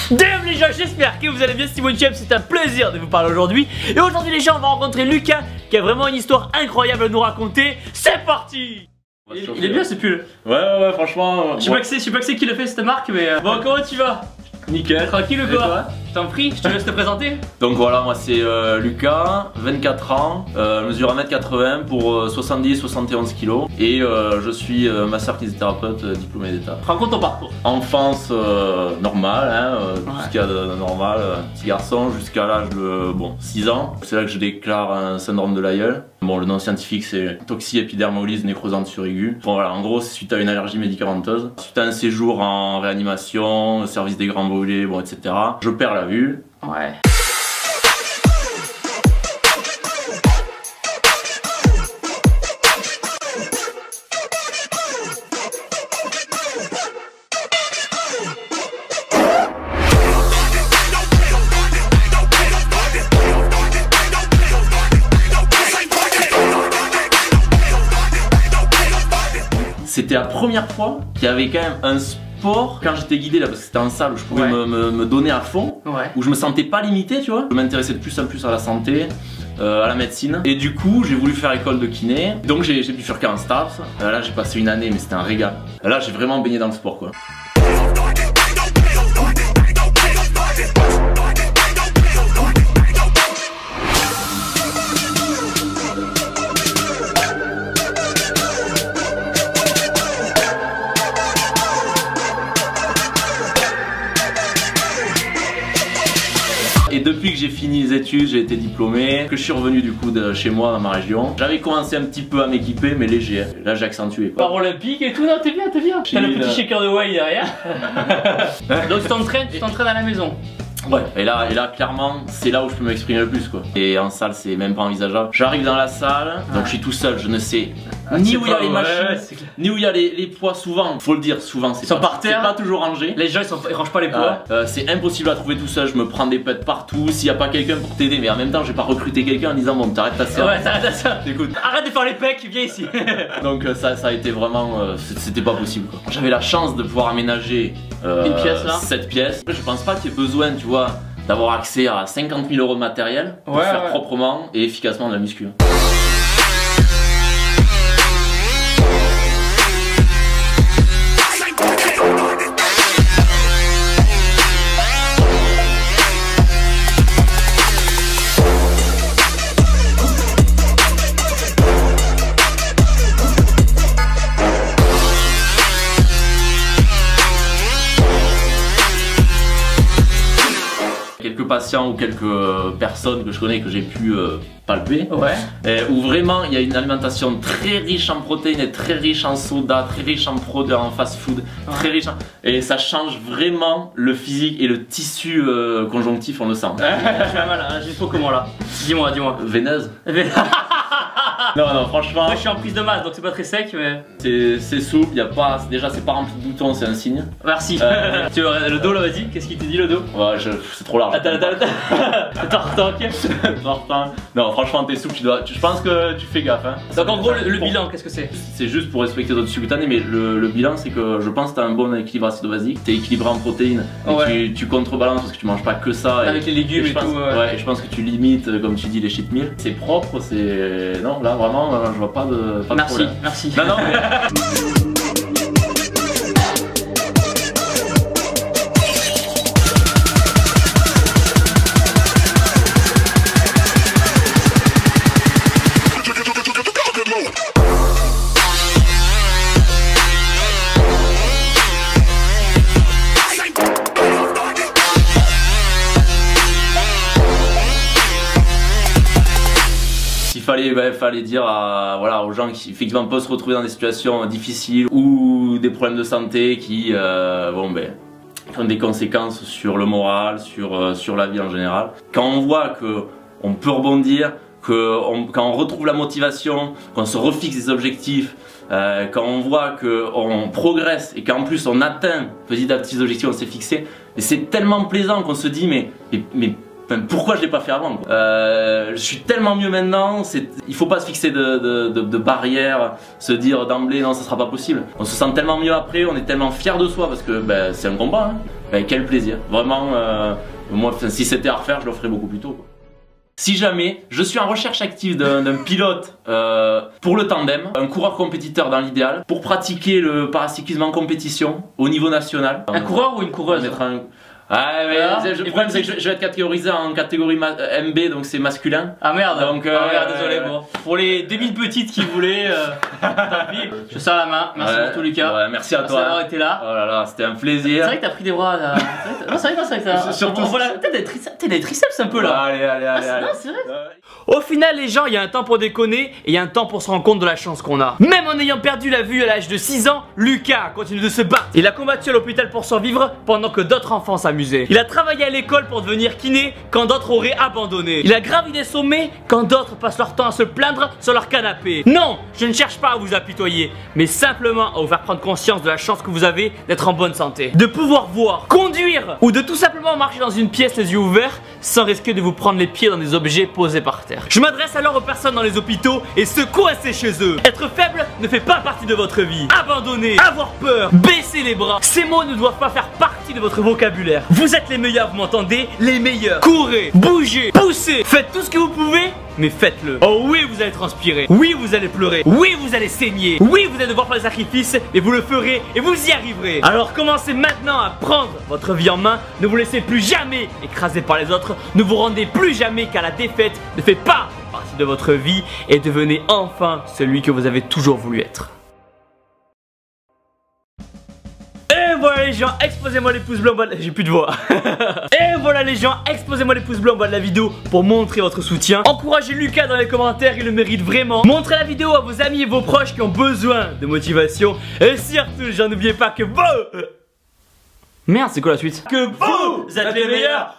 Damn les gens, j'espère que vous allez bien, c'est Monchep, c'est un plaisir de vous parler aujourd'hui. Et aujourd'hui les gens, on va rencontrer Lucas qui a vraiment une histoire incroyable à nous raconter. C'est parti. Il est bien ce pull. Ouais, franchement. Je sais pas que c'est qui le fait cette marque, mais bon, comment tu vas? Nickel. Tranquille ou quoi? Je t'en prie, je te laisse te présenter. Donc voilà, moi c'est Lucas, 24 ans, je mesure 1m80 pour 70-71 kg et je suis masseur kinésithérapeute diplômé d'état. Raconte ton parcours. Enfance normale, hein, tout ce qu'il y a de normal, petit garçon jusqu'à l'âge de 6 ans. C'est là que je déclare un syndrome de Lyell. Bon, le nom scientifique c'est toxi-épidermolyse nécrosante suraiguë. Bon voilà, en gros c'est suite à une allergie médicamenteuse. Suite à un séjour en réanimation, service des grands brûlés, bon etc. Je perds la vue. Ouais. C'était la première fois qu'il y avait quand même un sport quand j'étais guidé là, parce que c'était en salle où je pouvais me donner à fond, où je me sentais pas limité, tu vois. Je m'intéressais de plus en plus à la santé, à la médecine, et du coup j'ai voulu faire école de kiné, donc j'ai bifurqué en STAPS. Là j'ai passé une année mais c'était un régal. Là j'ai vraiment baigné dans le sport quoi. Et depuis que j'ai fini les études, j'ai été diplômé, que je suis revenu du coup de chez moi dans ma région, j'avais commencé un petit peu à m'équiper mais léger. Là j'ai accentué. Paralympique et tout, non t'es bien. T'as le petit shaker de whey derrière. Donc tu t'entraînes à la maison. Ouais, et là clairement c'est là où je peux m'exprimer le plus quoi. Et en salle c'est même pas envisageable. J'arrive dans la salle, donc je suis tout seul, je ne sais ni où il y a les machines, ni où il y a les poids. Souvent, faut le dire, souvent c'est pas toujours rangé. Les gens ils rangent pas les poids. C'est impossible à trouver tout seul, je me prends des pets partout. S'il y a pas quelqu'un pour t'aider, mais en même temps je vais pas recruter quelqu'un en disant bon t'arrêtes ta séance. Ouais, t'arrêtes ta séance. Écoute, arrête de faire les pecs, viens ici. Donc ça a été vraiment, c'était pas possible quoi. J'avais la chance de pouvoir aménager une pièce là, cette pièce. Je pense pas qu'il y ait besoin, tu vois, d'avoir accès à 50 000 € de matériel pour faire proprement et efficacement de la muscu. Quelques patients ou quelques personnes que je connais que j'ai pu palper, où vraiment il y a une alimentation très riche en protéines et très riche en soda, très riche en fast food, très riche et ça change vraiment le physique et le tissu conjonctif, on le sent. J'ai mal, j'ai une peau comment là? Dis-moi. Veineuse. Non, franchement. Moi je suis en prise de masse donc c'est pas très sec mais. C'est souple, y a pas. Déjà c'est pas rempli de boutons, c'est un signe. Merci. Tu veux le dos là, vas-y, qu'est-ce qu'il te dit le dos? Ouais, c'est trop large. Attends, ok. Non, franchement t'es souple, je pense que tu fais gaffe hein. Donc en gros le bilan qu'est-ce que c'est? C'est juste pour respecter d'autres subcutanés, mais le bilan c'est que je pense que t'as un bon équilibre acido-basique, t'es équilibré en protéines, et tu contrebalances parce que tu manges pas que ça. Avec les légumes et tout. Ouais, et je pense que tu limites, comme tu dis, les cheat meals. C'est propre, c'est. Non, là vraiment, je vois pas de. Merci. Non, mais. Fallait dire aux gens qui effectivement peuvent se retrouver dans des situations difficiles ou des problèmes de santé qui ont des conséquences sur le moral, sur la vie en général. Quand on voit qu'on peut rebondir, quand on retrouve la motivation, qu'on se refixe des objectifs, quand on voit qu'on progresse et qu'en plus on atteint petit à petit les objectifs qu'on s'est fixés, et c'est tellement plaisant qu'on se dit mais pourquoi je l'ai pas fait avant quoi. Je suis tellement mieux maintenant, il faut pas se fixer de barrières, se dire d'emblée non ça sera pas possible. On se sent tellement mieux après, on est tellement fier de soi parce que c'est un combat hein. ben, quel plaisir. Vraiment, moi, si c'était à refaire, je le ferais beaucoup plus tôt, quoi. Si jamais, je suis en recherche active d'un pilote pour le tandem, un coureur compétiteur dans l'idéal, pour pratiquer le paracyclisme en compétition au niveau national. Un coureur ou une coureuse? Ah mais le problème c'est que je vais être catégorisé en catégorie MB, donc c'est masculin. Ah merde, donc merde, désolé. Bon. Pour les 2000 petites qui voulaient, tant pis. Je sers la main, merci pour tout Lucas. Ouais, merci à toi d'avoir été là. Oh là là, c'était un plaisir. C'est vrai que t'as pris des bras là. Non, c'est vrai que ça. Surtout voilà, t'as des triceps un peu là. Allez. Non, c'est vrai. Au final les gens, il y a un temps pour déconner et il y a un temps pour se rendre compte de la chance qu'on a. Même en ayant perdu la vue à l'âge de 6 ans, Lucas continue de se battre. Il a combattu à l'hôpital pour survivre pendant que d'autres enfants s'amusaient. Il a travaillé à l'école pour devenir kiné quand d'autres auraient abandonné. Il a gravi des sommets quand d'autres passent leur temps à se plaindre sur leur canapé. Non, je ne cherche pas à vous apitoyer, mais simplement à vous faire prendre conscience de la chance que vous avez d'être en bonne santé, de pouvoir voir, conduire ou de tout simplement marcher dans une pièce les yeux ouverts sans risquer de vous prendre les pieds dans des objets posés par terre. Je m'adresse alors aux personnes dans les hôpitaux et ceux coincés chez eux. Être faible ne fait pas partie de votre vie. Abandonner, avoir peur, baisser les bras, ces mots ne doivent pas faire partie de votre vocabulaire. Vous êtes les meilleurs, vous m'entendez? Les meilleurs. Courez, bougez, poussez, faites tout ce que vous pouvez, mais faites-le. Oh oui, vous allez transpirer. Oui, vous allez pleurer. Oui, vous allez saigner. Oui, vous allez devoir faire des sacrifices, mais vous le ferez et vous y arriverez. Alors commencez maintenant à prendre votre vie en main. Ne vous laissez plus jamais écraser par les autres. Ne vous rendez plus jamais qu'à la défaite ne fait pas partie de votre vie et devenez enfin celui que vous avez toujours voulu être. Et voilà les gens, exposez-moi les pouces bleus en bas de la... J'ai plus de voix. Et voilà les gens, exposez-moi les pouces bleus en bas de la vidéo pour montrer votre soutien. Encouragez Lucas dans les commentaires, il le mérite vraiment. Montrez la vidéo à vos amis et vos proches qui ont besoin de motivation. Et surtout, les gens, n'oubliez pas que vous... Merde, c'est quoi la suite? Que vous êtes les meilleurs.